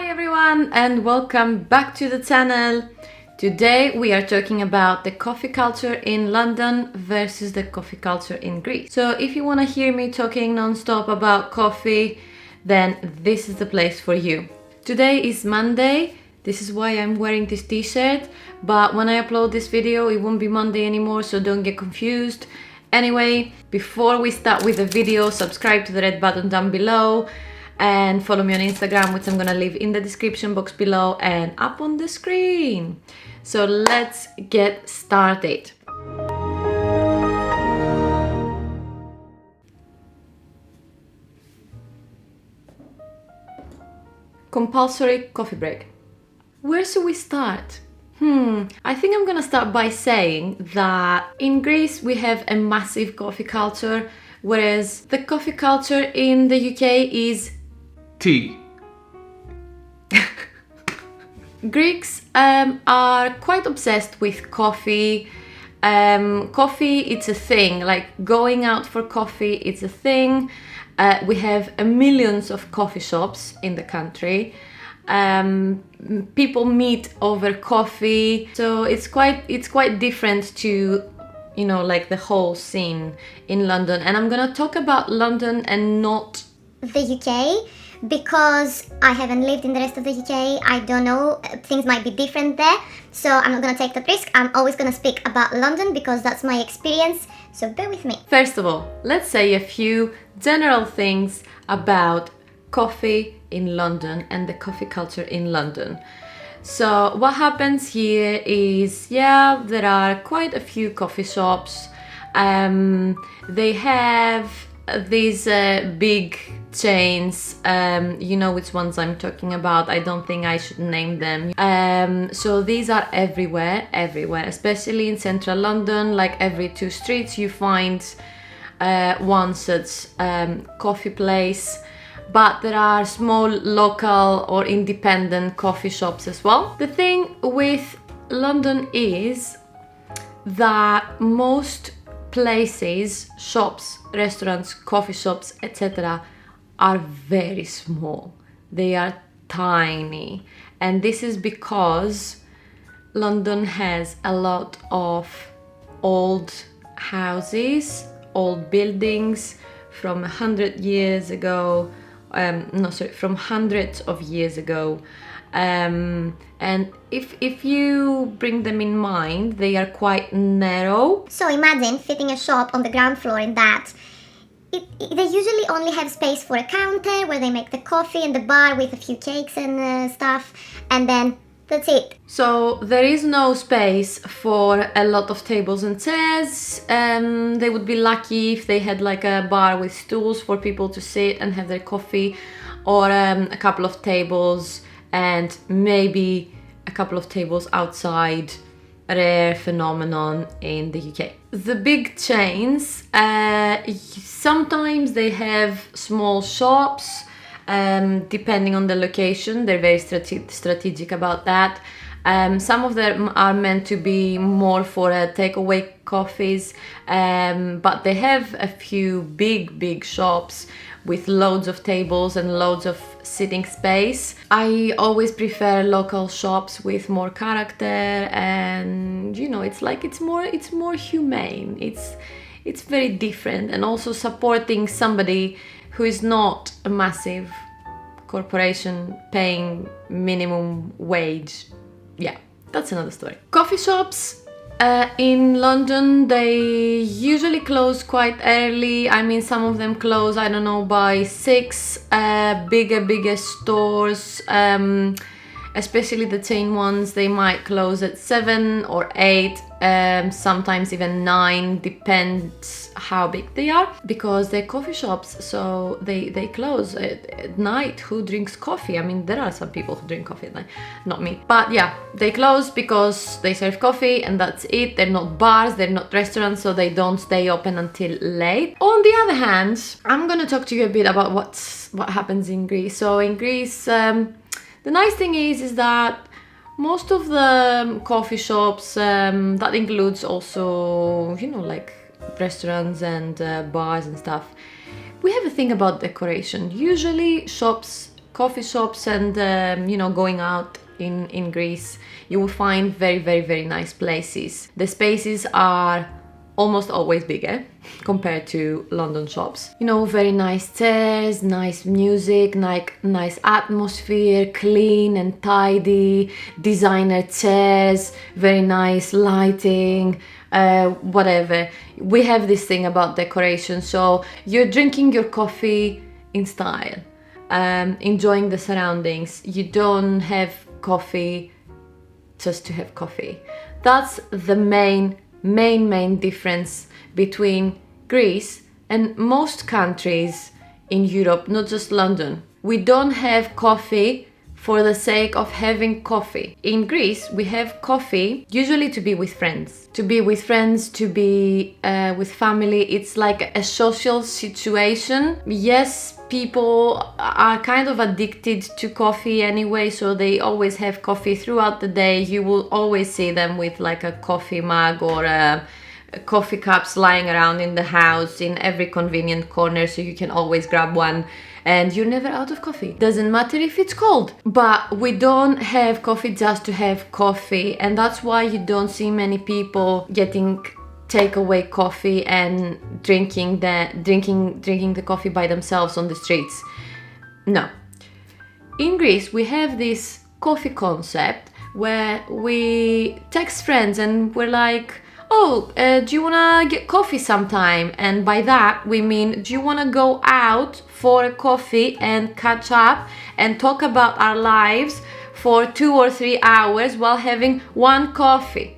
Hi everyone and welcome back to the channel. Today we are talking about the coffee culture in London versus the coffee culture in Greece. So if you want to hear me talking non-stop about coffee, then this is the place for you. Today is Monday. This is why I'm wearing this t-shirt, but when I upload this video it won't be Monday anymore, so don't get confused. Anyway, before we start with the video, subscribe to the red button down below and follow me on Instagram, which I'm gonna leave in the description box below and up on the screen. So let's get started. Compulsory coffee break. Where should we start? I think I'm gonna start by saying that in Greece we have a massive coffee culture, whereas the coffee culture in the UK is tea. Greeks are quite obsessed with coffee. Coffee, it's a thing, like going out for coffee, it's a thing. We have millions of coffee shops in the country. People meet over coffee, so it's quite different to, you know, like the whole scene in London. And I'm gonna talk about London and not the UK because I haven't lived in the rest of the UK. I don't know, things might be different there, so I'm not gonna take that risk. I'm always gonna speak about London because that's my experience, so bear with me. First of all, let's say a few general things about coffee in London and the coffee culture in London. So what happens here is, yeah, there are quite a few coffee shops. They have these big chains, you know which ones I'm talking about. I don't think I should name them. So these are everywhere, especially in central London. Like every 2 streets you find one such coffee place. But there are small local or independent coffee shops as well. The thing with London is that most places, shops, restaurants, coffee shops, etc. are very small. They are tiny. And this is because London has a lot of old houses, old buildings from 100 years ago. From hundreds of years ago. And if you bring them in mind, they are quite narrow. So imagine fitting a shop on the ground floor in that. They usually only have space for a counter where they make the coffee and the bar with a few cakes and stuff, and then that's it. So there is no space for a lot of tables and chairs. They would be lucky if they had like a bar with stools for people to sit and have their coffee, or a couple of tables and maybe a couple of tables outside. A rare phenomenon in the UK. The big chains, sometimes they have small shops. Depending on the location, they're very strategic about that. Some of them are meant to be more for takeaway coffees, but they have a few big shops with loads of tables and loads of sitting space. I always prefer local shops with more character, and you know, it's more humane. It's very different, and also supporting somebody who is not a massive corporation paying minimum wage. Yeah, that's another story. Coffee shops in London, they usually close quite early. I mean, some of them close, I don't know, by 6. Bigger stores, especially the chain ones, they might close at 7 or 8, sometimes even 9, depends how big they are, because they're coffee shops, so they close at night. Who drinks coffee? I mean, there are some people who drink coffee at night, not me. But yeah, they close because they serve coffee and that's it. They're not bars, they're not restaurants, so they don't stay open until late. On the other hand, I'm gonna talk to you a bit about what happens in Greece. So in Greece, the nice thing is that most of the coffee shops, that includes also, you know, like restaurants and bars and stuff, we have a thing about decoration. Usually shops coffee shops and going out in Greece, you will find very, very, very nice places. The spaces are almost always bigger compared to London shops. Very nice chairs, nice music, nice atmosphere, clean and tidy, designer chairs, very nice lighting, whatever. We have this thing about decoration, so you're drinking your coffee in style, enjoying the surroundings. You don't have coffee just to have coffee. That's the main difference between Greece and most countries in Europe, not just London. We don't have coffee for the sake of having coffee. In Greece, we have coffee usually to be with friends. To be with family. It's like a social situation. Yes, people are kind of addicted to coffee anyway, so they always have coffee throughout the day. You will always see them with like a coffee mug or coffee cups lying around in the house in every convenient corner, so you can always grab one and you're never out of coffee. Doesn't matter if it's cold. But we don't have coffee just to have coffee, and that's why you don't see many people getting takeaway coffee and drinking the coffee by themselves on the streets. No. In Greece, we have this coffee concept where we text friends and we're like, do you wanna get coffee sometime? And by that we mean, do you wanna go out for a coffee and catch up and talk about our lives for 2 or 3 hours while having one coffee?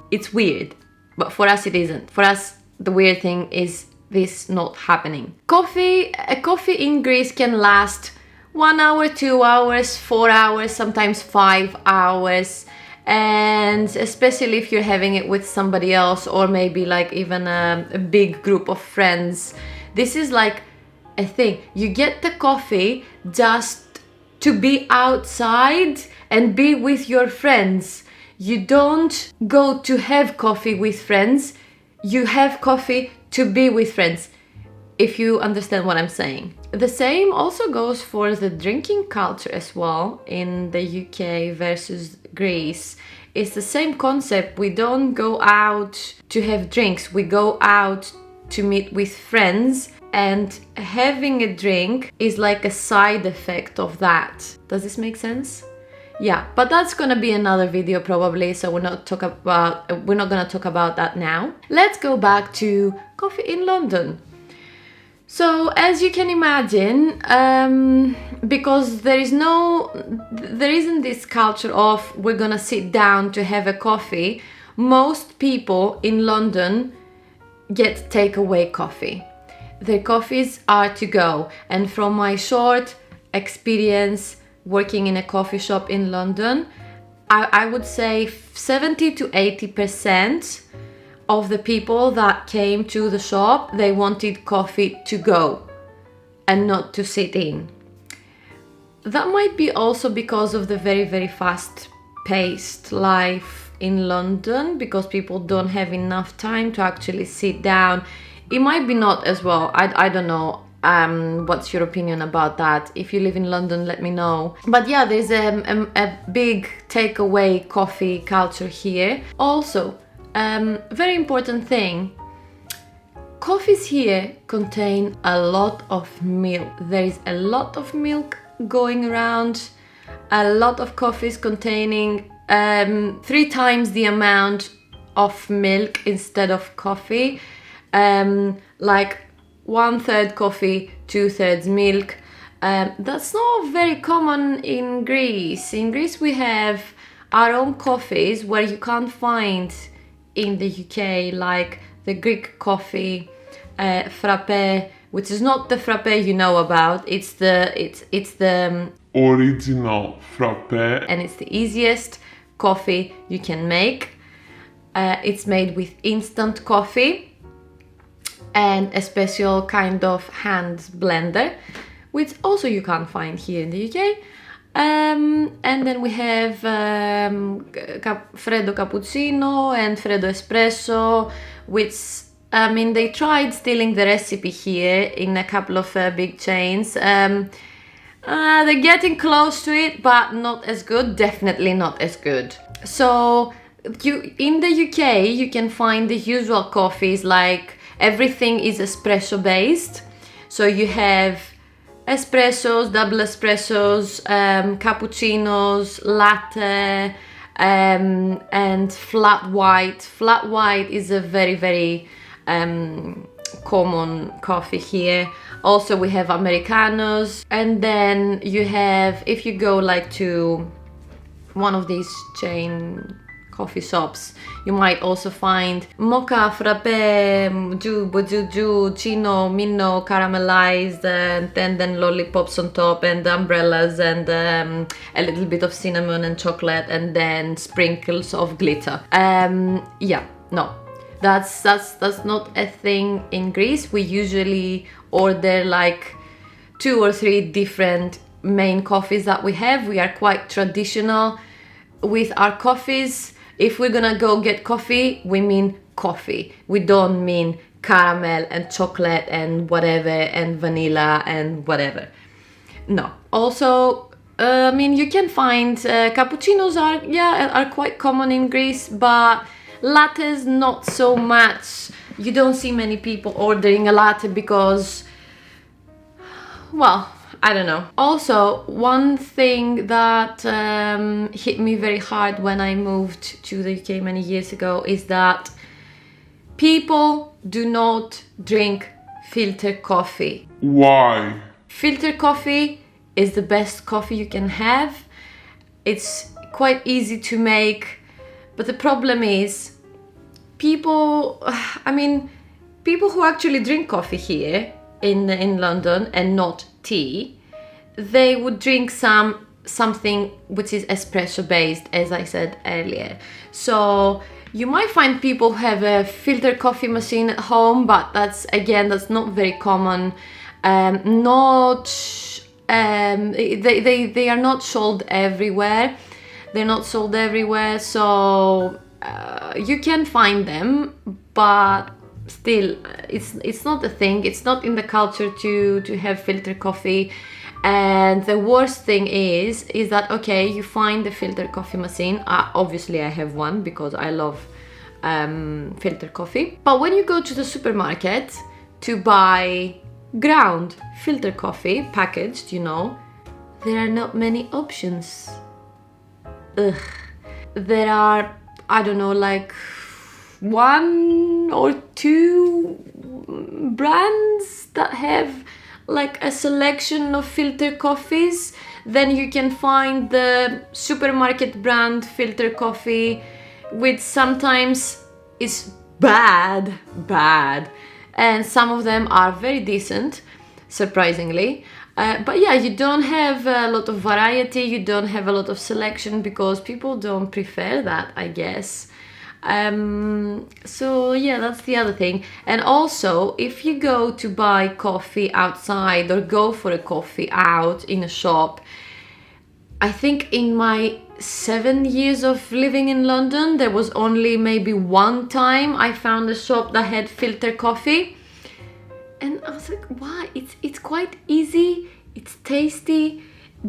It's weird, but for us it isn't. For us, the weird thing is this not happening. A coffee in Greece can last 1 hour, 2 hours, 4 hours, sometimes 5 hours. And especially if you're having it with somebody else, or maybe like even a big group of friends, this is like a thing. You get the coffee just to be outside and be with your friends. You don't go to have coffee with friends, you have coffee to be with friends, if you understand what I'm saying. The same also goes for the drinking culture as well in the UK versus Greece. It's the same concept. We don't go out to have drinks, we go out to meet with friends, and having a drink is like a side effect of that. Does this make sense? Yeah, but that's gonna be another video probably, so we're not gonna talk about that now. Let's go back to coffee in London. So as you can imagine, because there isn't this culture of we're gonna sit down to have a coffee, most people in London get takeaway coffee. Their coffees are to go, and from my short experience working in a coffee shop in London, I would say 70 to 80% of the people that came to the shop, they wanted coffee to go and not to sit in. That might be also because of the very, very fast-paced life in London, because people don't have enough time to actually sit down. It might be not as well. I don't know. What's your opinion about that? If you live in London, let me know. But yeah, there's a big takeaway coffee culture here. Also, very important thing, coffees here contain a lot of milk. There is a lot of milk going around, a lot of coffees containing 3 times the amount of milk instead of coffee, like 1/3 coffee, 2/3 milk. That's not very common in Greece. In Greece we have our own coffees where you can't find in the UK, like the Greek coffee, frappe, which is not the frappe you know about. It's the original frappe, and it's the easiest coffee you can make. It's made with instant coffee and a special kind of hand blender, which also you can't find here in the UK. And then we have Freddo Cappuccino and Freddo Espresso, which, they tried stealing the recipe here in a couple of big chains. They're getting close to it, but not as good. Definitely not as good. So in the UK, you can find the usual coffees, like everything is espresso based. So you have espressos, double espressos, cappuccinos, latte, and flat white. Flat white is a very, very common coffee here. Also, we have Americanos, and then you have, if you go like to one of these chain coffee shops, you might also find mocha, frappe, bujuju, chino, minno, caramelized, and then lollipops on top, and umbrellas, and a little bit of cinnamon and chocolate, and then sprinkles of glitter. Yeah, no, that's not a thing in Greece. We usually order like 2 or 3 different main coffees that we have. We are quite traditional with our coffees. If we're gonna go get coffee, we mean coffee. We don't mean caramel and chocolate and whatever and vanilla and whatever. No. Also, I mean, you can find cappuccinos are quite common in Greece, but lattes not so much. You don't see many people ordering a latte because, well, I don't know. Also, one thing that hit me very hard when I moved to the UK many years ago is that people do not drink filter coffee. Why? Filter coffee is the best coffee you can have. It's quite easy to make, but the problem is people who actually drink coffee here in London and not tea, they would drink something which is espresso based, as I said earlier. So you might find people who have a filter coffee machine at home, but that's not very common. They are not sold everywhere. They're not sold everywhere, so you can find them, but still, it's not a thing. It's not in the culture to have filter coffee. And the worst thing is that, okay, you find the filter coffee machine. Obviously I have one because I love filter coffee. But when you go to the supermarket to buy ground filter coffee, packaged, there are not many options. There are, I don't know, like 1 or 2 brands that have like a selection of filter coffees. Then you can find the supermarket brand filter coffee, which sometimes is bad, and some of them are very decent, surprisingly. But yeah, you don't have a lot of variety, you don't have a lot of selection because people don't prefer that, I guess. So yeah, that's the other thing. And also, if you go to buy coffee outside or go for a coffee out in a shop, I think in my 7 years of living in London, there was only maybe 1 time I found a shop that had filter coffee. And I was like, why? It's quite easy, it's tasty,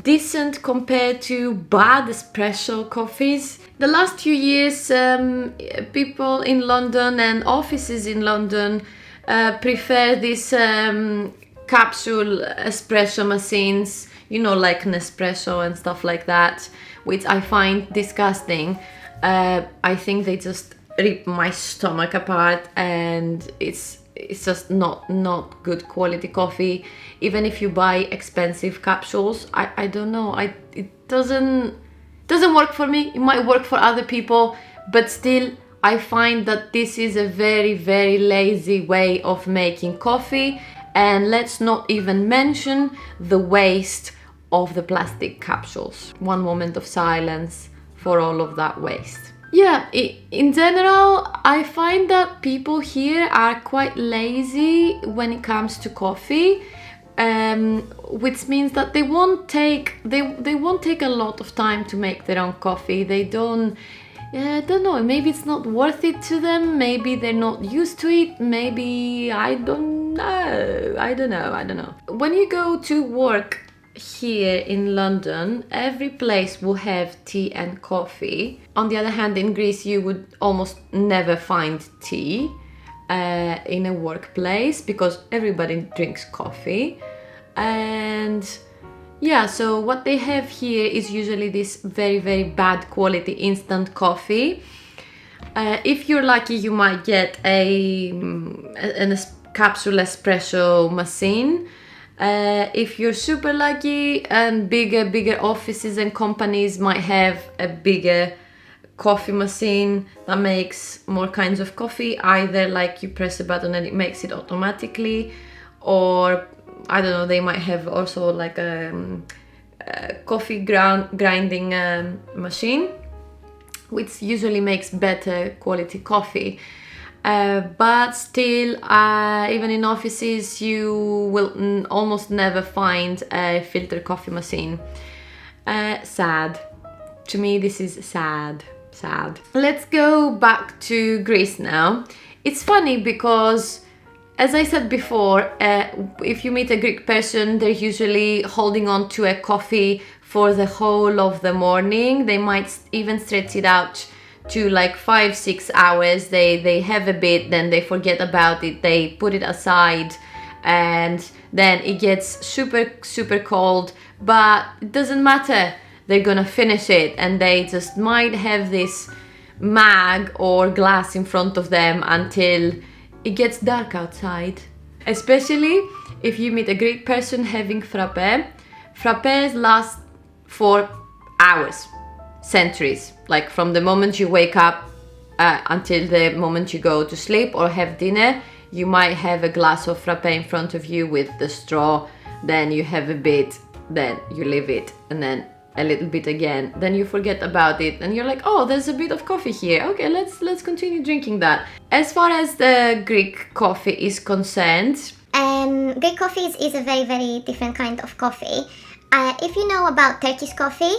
decent compared to bad espresso coffees. The last few years, people in London and offices in London prefer these capsule espresso machines, like Nespresso and stuff like that, which I find disgusting. I think they just rip my stomach apart, and it's just not good quality coffee. Even if you buy expensive capsules, I don't know, it doesn't work for me. It might work for other people, but still I find that this is a very, very lazy way of making coffee. And let's not even mention the waste of the plastic capsules. 1 moment of silence for all of that waste. Yeah, in general, I find that people here are quite lazy when it comes to coffee, which means that they won't take a lot of time to make their own coffee. They don't, I don't know, maybe it's not worth it to them, maybe they're not used to it, maybe, I don't know. When you go to work here in London, every place will have tea and coffee. On the other hand, in Greece, you would almost never find tea in a workplace because everybody drinks coffee. And yeah, so what they have here is usually this very, very bad quality instant coffee. If you're lucky, you might get a capsule espresso machine. If you're super lucky, and bigger offices and companies might have a bigger coffee machine that makes more kinds of coffee, either like you press a button and it makes it automatically, or I don't know, they might have also like a coffee grinding machine, which usually makes better quality coffee. But still, even in offices, you will almost never find a filter coffee machine. Sad. To me, this is sad. Let's go back to Greece now. It's funny because, as I said before, if you meet a Greek person, they're usually holding on to a coffee for the whole of the morning. They might even stretch it out to like 5-6 hours. They have a bit, then they forget about it, they put it aside, and then it gets super cold, but it doesn't matter, they're gonna finish it, and they just might have this mug or glass in front of them until it gets dark outside. Especially if you meet a Greek person having frappes last for hours, centuries, like from the moment you wake up until the moment you go to sleep or have dinner. You might have a glass of frappe in front of you with the straw, then you have a bit, then you leave it, and then a little bit again, then you forget about it, and you're like, oh, there's a bit of coffee here, okay, let's continue drinking that. As far as the Greek coffee is concerned, Greek coffee is a very, very different kind of coffee. If you know about Turkish coffee,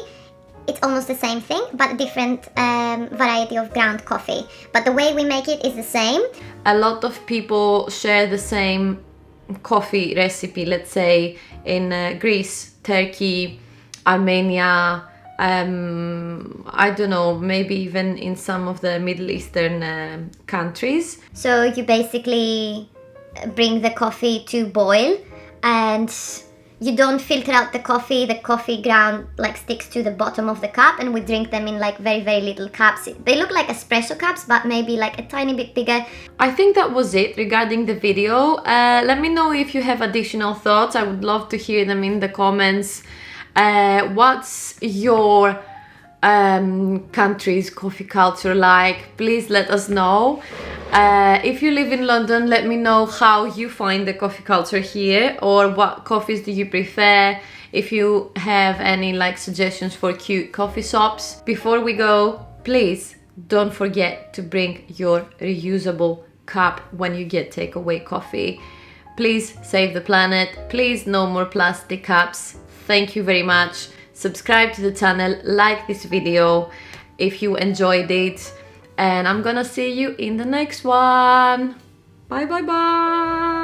it's almost the same thing, but a different variety of ground coffee. But the way we make it is the same. a lot of people share the same coffee recipe, let's say in Greece, Turkey, Armenia, I don't know, maybe even in some of the Middle Eastern countries. So you basically bring the coffee to boil, and you don't filter out the coffee ground like sticks to the bottom of the cup, and we drink them in like very, very little cups. They look like espresso cups, but maybe like a tiny bit bigger. I think that was it regarding the video. Let me know if you have additional thoughts. I would love to hear them in the comments. What's your country's coffee culture like? Please let us know. If you live in London, let me know how you find the coffee culture here, or what coffees do you prefer. If you have any like suggestions for cute coffee shops. Before we go, please don't forget to bring your reusable cup when you get takeaway coffee. Please save the planet. Please, no more plastic cups. Thank you very much. Subscribe to the channel, like this video if you enjoyed it, and I'm gonna see you in the next one. Bye bye bye.